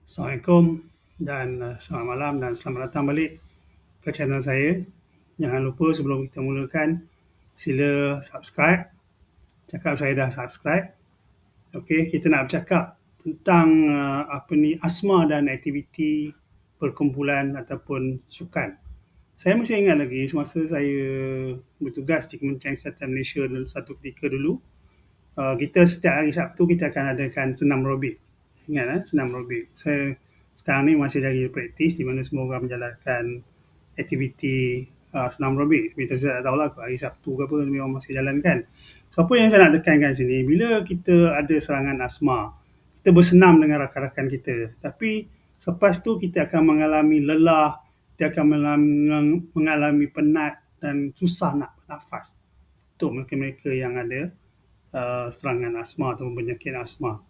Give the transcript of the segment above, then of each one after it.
Assalamualaikum dan selamat malam dan selamat datang balik ke channel saya. Jangan lupa sebelum kita mulakan, sila subscribe. Cakap saya dah subscribe. Okey, kita nak bercakap tentang asma dan aktiviti perkumpulan ataupun sukan. Saya masih ingat lagi semasa saya bertugas di Kementerian Kesihatan Malaysia satu ketika dulu, kita setiap hari Sabtu kita akan adakan senam aerobik. Ingat senam aerobik. Saya sekarang ni masih lagi praktis di mana semua orang menjalankan aktiviti senam aerobik. Saya tak tahulah hari Sabtu ke apa memang masih jalankan. So apa yang saya nak tekankan sini, bila kita ada serangan asma, kita bersenam dengan rakan-rakan kita. Tapi selepas tu kita akan mengalami lelah, kita akan mengalami penat dan susah nak bernafas. Untuk mereka-mereka yang ada serangan asma atau penyakit asma.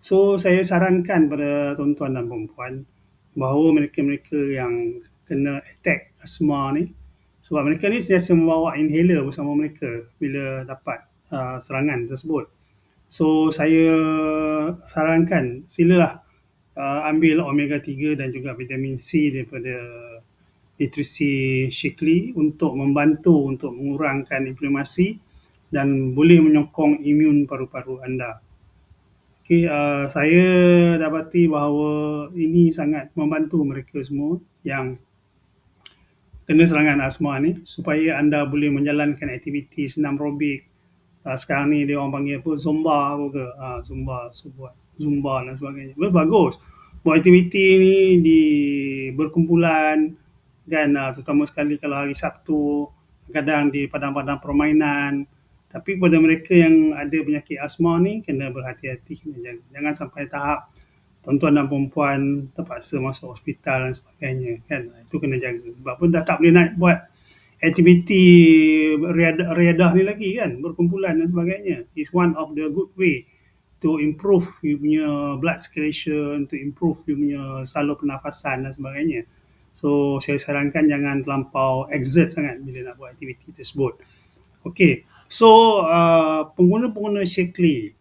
So, saya sarankan pada tuan-tuan dan perempuan bahawa mereka-mereka yang kena attack asma ni, sebab mereka ni sentiasa membawa inhaler bersama mereka bila dapat serangan tersebut. So, saya sarankan silalah ambil omega 3 dan juga vitamin C daripada nutrisi Shaklee untuk membantu untuk mengurangkan inflamasi dan boleh menyokong imun paru-paru anda. Okay, saya dapati bahawa ini sangat membantu mereka semua yang kena serangan asma ni supaya anda boleh menjalankan aktiviti senam aerobik. Sekarang ni dia orang panggil apa, Zumba dan sebagainya. Bagus. Buat aktiviti ni di berkumpulan kan, terutama sekali kalau hari Sabtu, kadang di padang-padang permainan. Tapi kepada mereka yang ada penyakit asma ni, kena berhati-hati. Jangan sampai tahap tuan-tuan dan perempuan terpaksa masuk hospital dan sebagainya. Kan? Itu kena jaga. Sebab pun dah tak boleh nak buat aktiviti riadah ni lagi kan, berkumpulan dan sebagainya. It's one of the good way to improve you punya blood circulation, to improve you punya salur pernafasan dan sebagainya. So, saya sarankan jangan terlampau exert sangat bila nak buat aktiviti tersebut. Okey, so pengguna-pengguna Shaklee,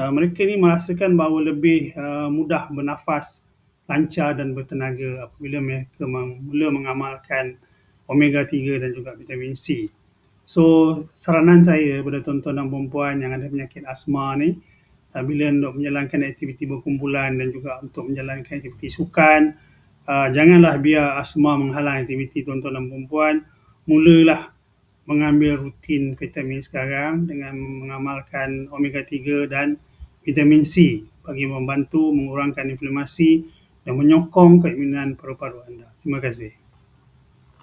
mereka ni merasakan bahawa lebih mudah bernafas, lancar dan bertenaga apabila mereka mula mengamalkan omega 3 dan juga vitamin C. So, saranan saya kepada tuan-tuan dan perempuan yang ada penyakit asma ni, bila untuk menjalankan aktiviti berkumpulan dan juga untuk menjalankan aktiviti sukan, janganlah biar asma menghalang aktiviti tuan-tuan dan perempuan. Mulalah mengambil rutin vitamin sekarang dengan mengamalkan omega 3 dan vitamin C bagi membantu mengurangkan inflamasi dan menyokong keimunan paru-paru anda. Terima kasih.